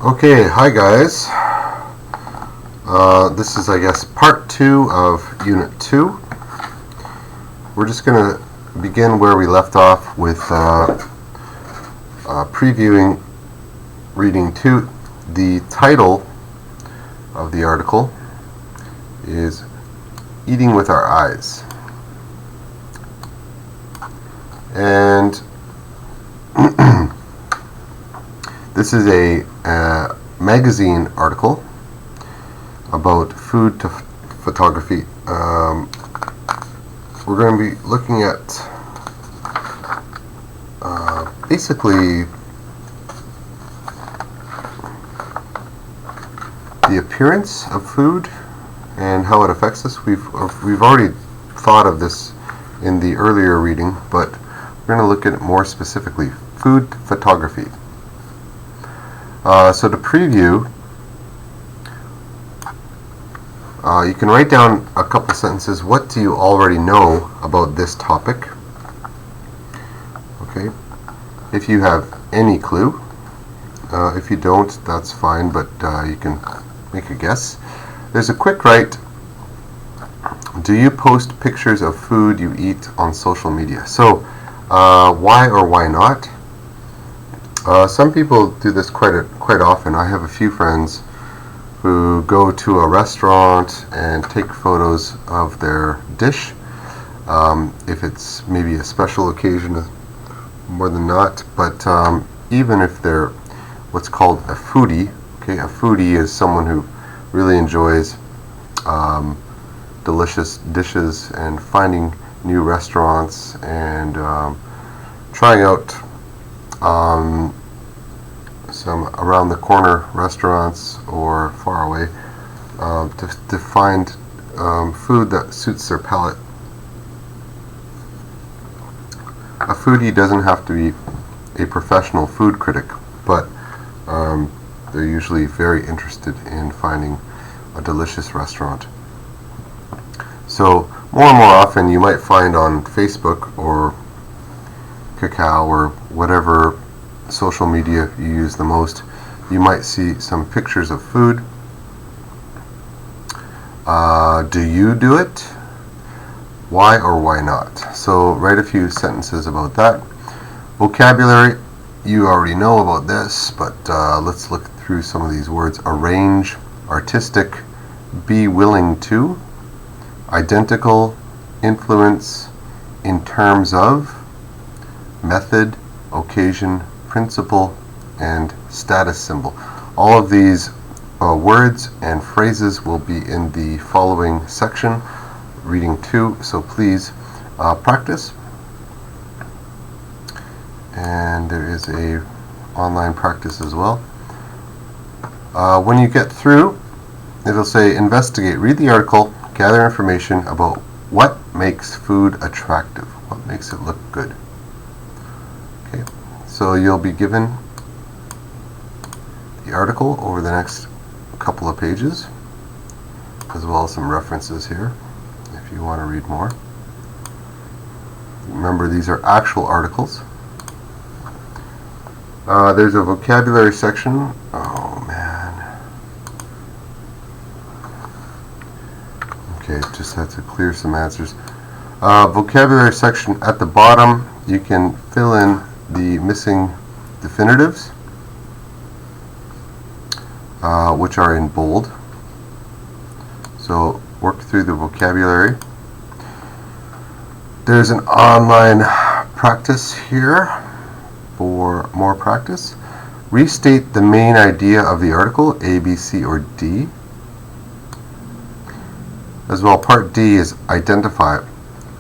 Okay, hi guys. This is, I guess, part 2 of Unit 2. We're just going to begin where we left off with previewing reading 2. The title of the article is Eating with Our Eyes. And this is a magazine article about food to photography. We're going to be looking at basically the appearance of food and how it affects us. We've already thought of this in the earlier reading, but we're going to look at it more specifically. Food photography. So to preview, you can write down a couple sentences. What do you already know about this topic? Okay, if you have any clue. If you don't, that's fine, but you can make a guess. There's a quick write. Do you post pictures of food you eat on social media? So why or why not? Some people do this quite often. I have a few friends who go to a restaurant and take photos of their dish. If it's maybe a special occasion, more than not. But even if they're what's called a foodie, okay, a foodie is someone who really enjoys delicious dishes and finding new restaurants and trying out some around the corner restaurants or far away to find food that suits their palate. A foodie doesn't have to be a professional food critic, but they're usually very interested in finding a delicious restaurant. So more and more often you might find on Facebook or Kakao or whatever social media you use the most, you might see some pictures of food. Do you do it? Why or why not? So write a few sentences about that. Vocabulary, you already know about this, but let's look through some of these words. Arrange, artistic, be willing to, identical, influence, in terms of, method, occasion, principle, and status symbol. All of these words and phrases will be in the following section, reading 2, so please practice. And there is a online practice as well. When you get through, it'll say investigate, read the article, gather information about what makes food attractive, what makes it look good. Okay, so you'll be given the article over the next couple of pages, as well as some references here if you want to read more. Remember, these are actual articles. There's a vocabulary section. Oh man. Okay, just had to clear some answers. Vocabulary section at the bottom, you can fill in the missing definitives, which are in bold. So work through the vocabulary. There's an online practice here for more practice. Restate the main idea of the article, A, B, C, or D. As well, part D is identify.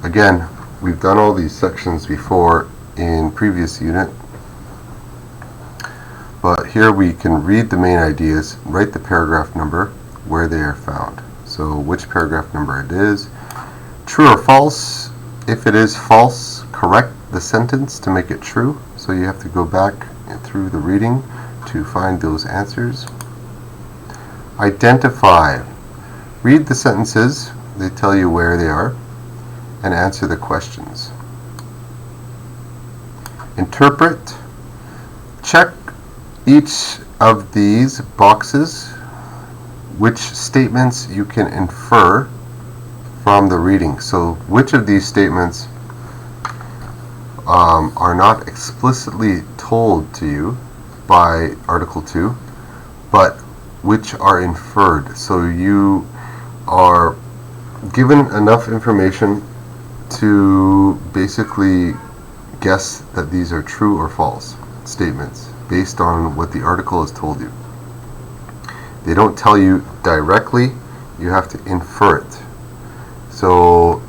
Again, we've done all these sections before in previous unit, but here we can read the main ideas, write the paragraph number where they are found. So which paragraph number it is. True or false. If it is false, correct the sentence to make it true. So you have to go back and through the reading to find those answers. Identify. Read the sentences, they tell you where they are, and answer the questions. Interpret. Check each of these boxes which statements you can infer from the reading. So which of these statements are not explicitly told to you by Article 2, but which are inferred. So you are given enough information to basically guess that these are true or false statements based on what the article has told you. They don't tell you directly, you have to infer it. So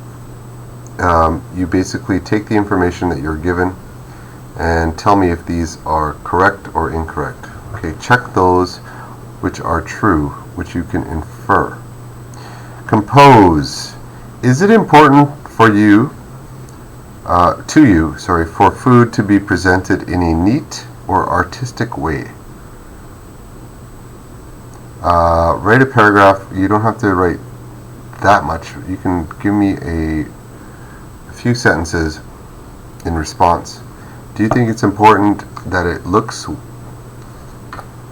you basically take the information that you're given and tell me if these are correct or incorrect. Okay, check those which are true, which you can infer. Compose. Is it important for you, for food to be presented in a neat or artistic way? Write a paragraph. You don't have to write that much. You can give me a few sentences in response. Do you think it's important that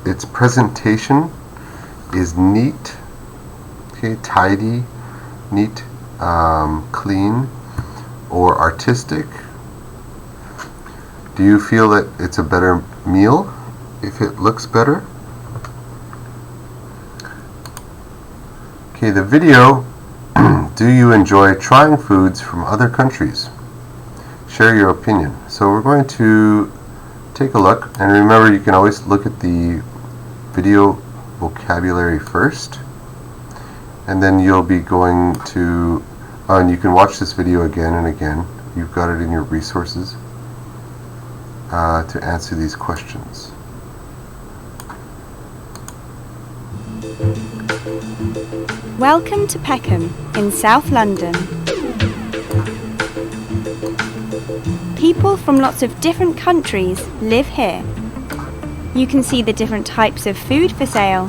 its presentation is neat, okay, tidy, neat, clean, or artistic? Do you feel that it's a better meal if it looks better? Okay, the video. Do you enjoy trying foods from other countries? Share your opinion. So we're going to take a look, and remember you can always look at the video vocabulary first, and then you'll be going to, and you can watch this video again and again. You've got it in your resources to answer these questions. Welcome to Peckham in South London. People from lots of different countries live here. You can see the different types of food for sale,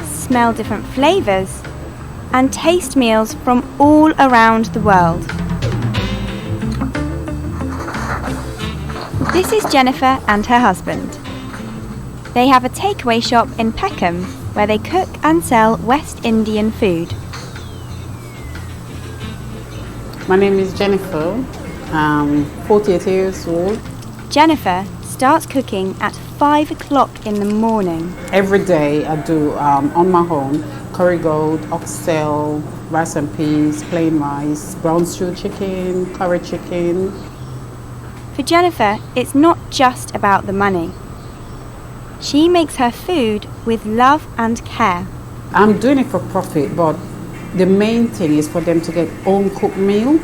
smell different flavours, and taste meals from all around the world. This is Jennifer and her husband. They have a takeaway shop in Peckham where they cook and sell West Indian food. My name is Jennifer. I'm 48 years old. Jennifer starts cooking at 5 o'clock in the morning. Every day I do on my own curry goat, oxtail, rice and peas, plain rice, brown stew chicken, curry chicken. For Jennifer, it's not just about the money. She makes her food with love and care. I'm doing it for profit, but the main thing is for them to get home cooked meal,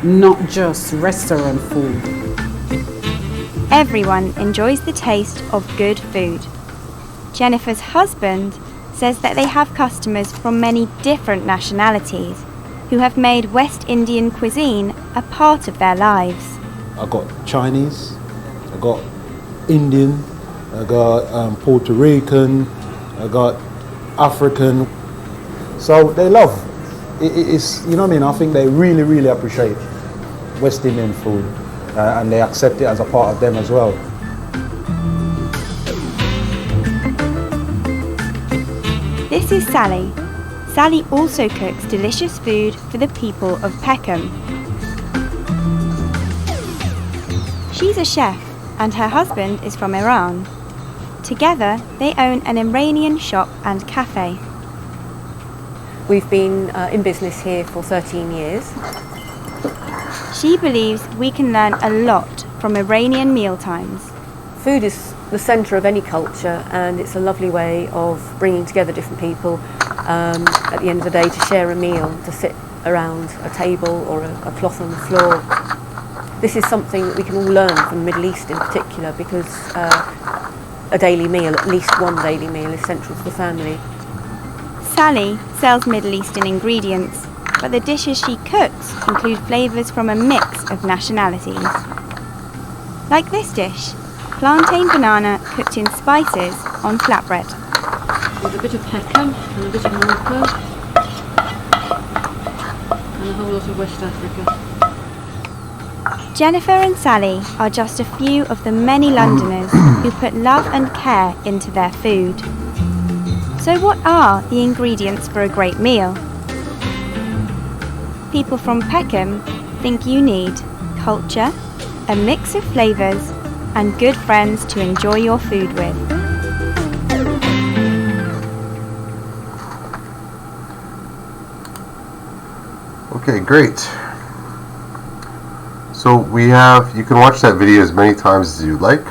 not just restaurant food. Everyone enjoys the taste of good food. Jennifer's husband says that they have customers from many different nationalities who have made West Indian cuisine a part of their lives. I got Chinese, I got Indian, I got Puerto Rican, I got African. So they love it's, you know what I mean? I think they really, really appreciate West Indian food and they accept it as a part of them as well. This is Sally. Sally also cooks delicious food for the people of Peckham. She's a chef and her husband is from Iran. Together, they own an Iranian shop and cafe. We've been in business here for 13 years. She believes we can learn a lot from Iranian mealtimes. Food is the centre of any culture, and it's a lovely way of bringing together different people at the end of the day to share a meal, to sit around a table or a cloth on the floor. This is something that we can all learn from the Middle East in particular, because a daily meal, at least one daily meal, is central to the family. Sally sells Middle Eastern ingredients, but the dishes she cooks include flavours from a mix of nationalities. Like this dish, plantain banana cooked in spices on flatbread. With a bit of Peckham and a bit of Morocco and a whole lot of West Africa. Jennifer and Sally are just a few of the many Londoners who put love and care into their food. So what are the ingredients for a great meal? People from Peckham think you need culture, a mix of flavours, and good friends to enjoy your food with. Okay, great. So you can watch that video as many times as you like.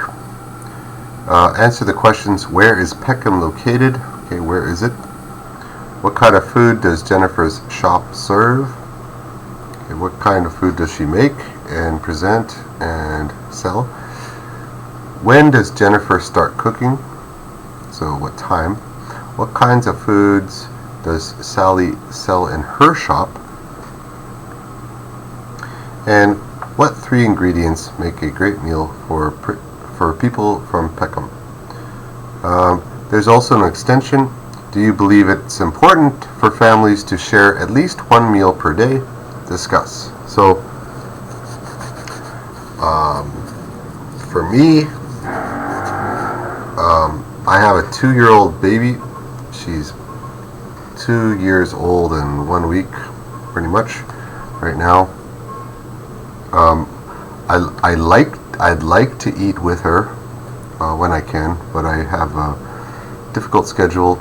Answer the questions: where is Peckham located? Okay, where is it? What kind of food does Jennifer's shop serve? Okay, what kind of food does she make and present and sell? When does Jennifer start cooking? So what time? What kinds of foods does Sally sell in her shop? And what 3 ingredients make a great meal for people from Peckham? There's also an extension. Do you believe it's important for families to share at least 1 meal per day? Discuss. So, for me, I have a 2-year-old baby. She's 2 years old and 1 week, pretty much, right now. I'd like to eat with her when I can, but I have a difficult schedule.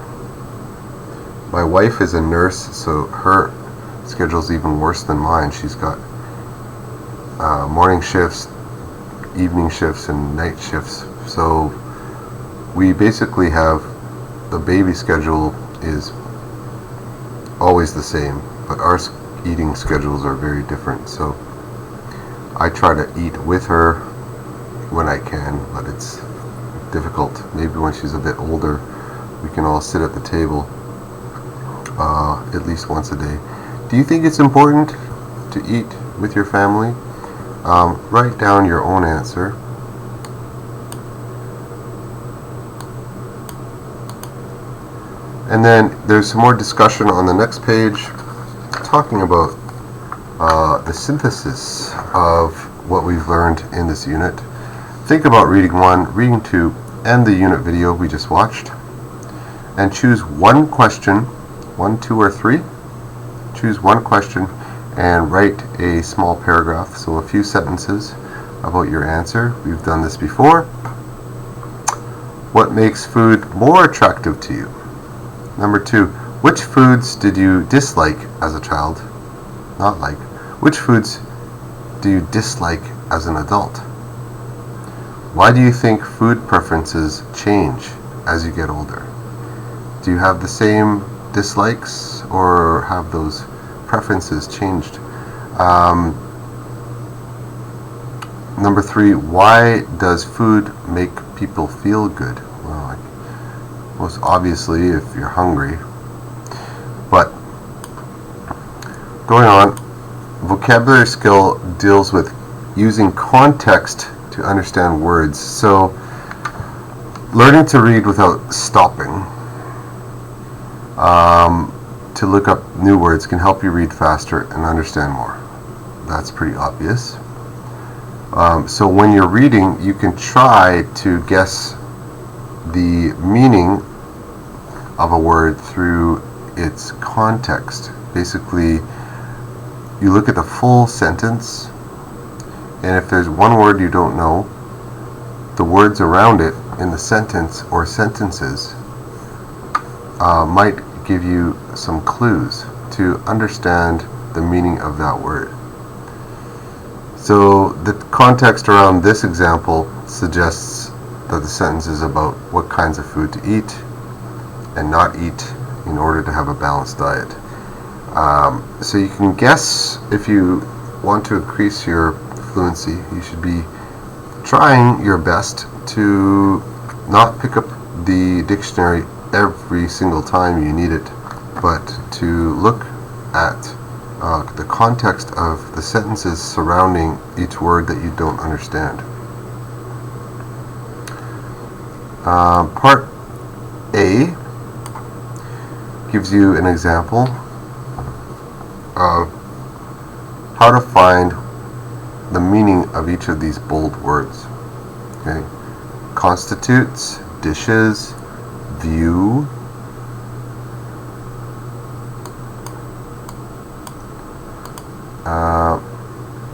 My wife is a nurse, so her schedule's even worse than mine. She's got morning shifts, evening shifts, and night shifts. So we basically have the baby schedule is always the same, but our eating schedules are very different. So I try to eat with her when I can, but it's difficult. Maybe when she's a bit older, we can all sit at the table at least once a day. Do you think it's important to eat with your family? Write down your own answer. And then there's some more discussion on the next page talking about the synthesis of what we've learned in this unit. Think about reading 1, reading 2, and the unit video we just watched, and choose one question, 1, 2, or 3. Choose one question and write a small paragraph, so a few sentences about your answer. We've done this before. What makes food more attractive to you? Number 2, which foods did you dislike as a child? Not like. Which foods do you dislike as an adult? Why do you think food preferences change as you get older? Do you have the same dislikes, or have those preferences changed? Number 3, why does food make people feel good? Well, most obviously if you're hungry. But going on, vocabulary skill deals with using context to understand words. So learning to read without stopping to look up new words can help you read faster and understand more. That's pretty obvious. So when you're reading, you can try to guess the meaning of a word through its context. Basically, you look at the full sentence, and if there's one word you don't know, the words around it in the sentence or sentences might give you some clues to understand the meaning of that word. So the context around this example suggests that the sentence is about what kinds of food to eat and not eat in order to have a balanced diet. So you can guess, if you want to increase your fluency, you should be trying your best to not pick up the dictionary every single time you need it, but to look at the context of the sentences surrounding each word that you don't understand. Part A gives you an example of how to find the meaning of each of these bold words. Okay, constitutes, dishes, view,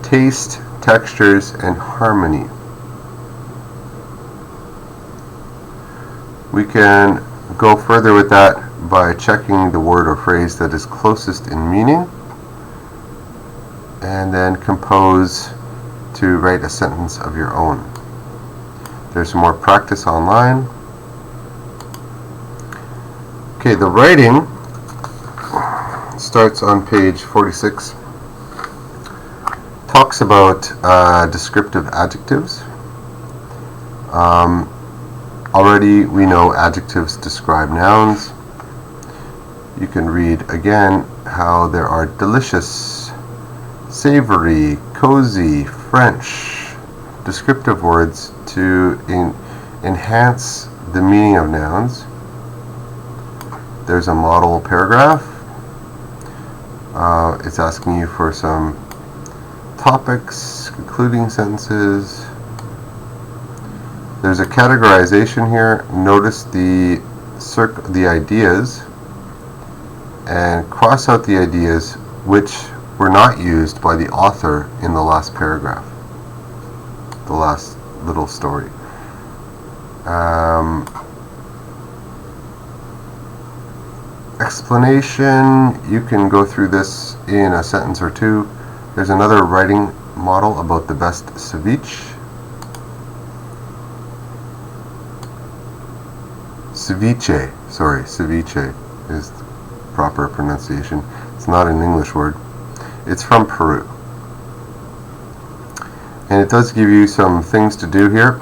taste, textures, and harmony. We can go further with that by checking the word or phrase that is closest in meaning, and then compose to write a sentence of your own. There's some more practice online. Okay, the writing starts on page 46. Talks about descriptive adjectives. Already we know adjectives describe nouns. You can read again how there are delicious, savory, cozy, French descriptive words to enhance the meaning of nouns. There's a model paragraph. It's asking you for some topics, concluding sentences. There's a categorization here. Notice the ideas and cross out the ideas which were not used by the author in the last paragraph, the last little story. Explanation, you can go through this in a sentence or two. There's another writing model about the best ceviche. Ceviche is the proper pronunciation. It's not an English word. It's from Peru. And it does give you some things to do here.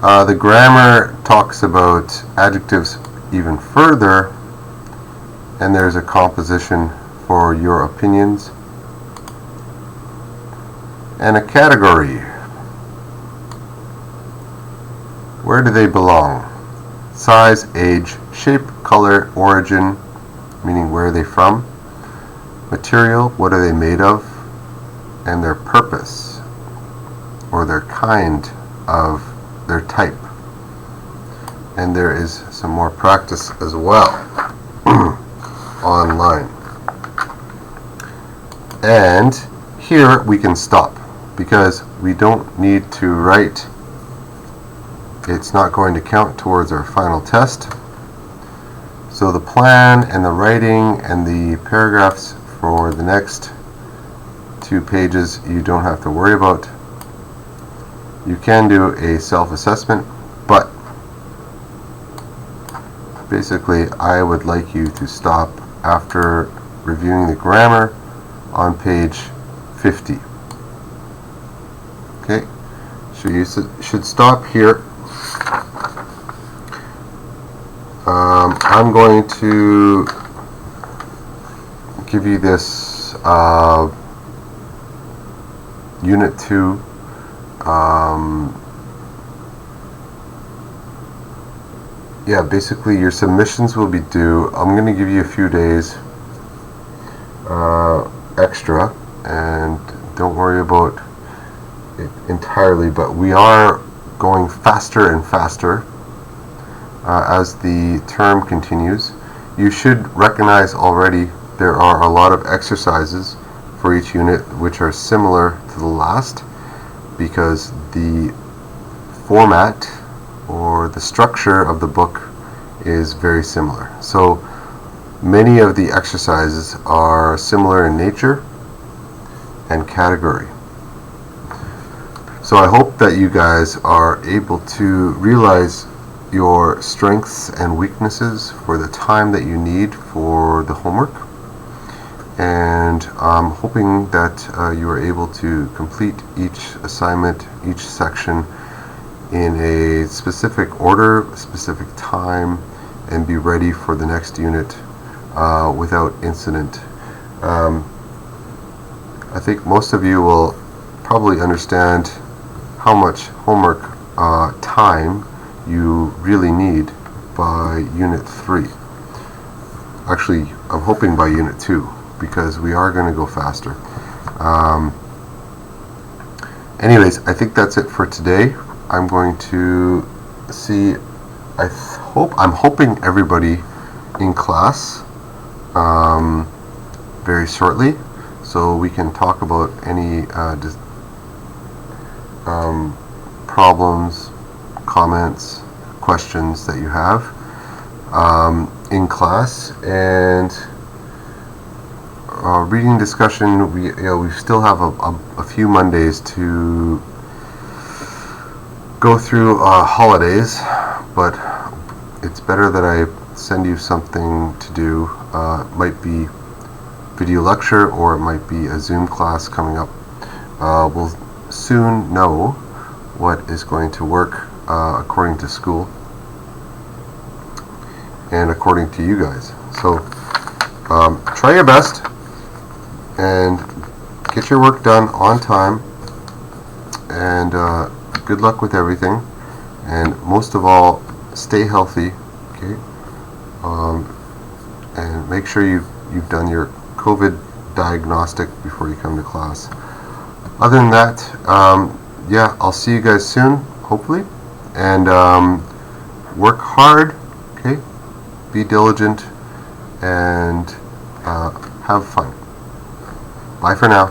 The grammar talks about adjectives even further, and there's a composition for your opinions and a category. Where do they belong? Size, age, shape, color, origin, meaning where are they from, material, what are they made of, and their purpose, or their kind of their type. And there is some more practice as well online. And here we can stop because we don't need to write. It's not going to count towards our final test. So the plan and the writing and the paragraphs for the next 2 pages you don't have to worry about. You can do a self-assessment, but basically I would like you to stop after reviewing the grammar on page 50. Okay, so you should stop here. I'm going to give you this Unit 2 yeah, basically your submissions will be due. I'm going to give you a few days extra, and don't worry about it entirely, but we are going faster and faster as the term continues. You should recognize already there are a lot of exercises for each unit which are similar to the last, because the format or the structure of the book is very similar. So many of the exercises are similar in nature and category. So I hope that you guys are able to realize your strengths and weaknesses for the time that you need for the homework, and I'm hoping that you are able to complete each assignment, each section in a specific order, specific time, and be ready for the next unit without incident. I think most of you will probably understand how much homework time you really need by Unit 3. Actually, I'm hoping by Unit 2, because we are going to go faster. Anyways, I think that's it for today. I'm going to see, I'm hoping everybody in class very shortly, so we can talk about any problems, comments, questions that you have in class. And reading discussion, we still have a few Mondays to go through holidays, but it's better that I send you something to do. Might be video lecture, or it might be a Zoom class coming up. We'll soon know what is going to work according to school and according to you guys. So try your best and get your work done on time, and good luck with everything, and most of all, stay healthy, okay? And make sure you've done your COVID diagnostic before you come to class. Other than that, yeah, I'll see you guys soon, hopefully, and work hard, okay? Be diligent, and have fun. Bye for now.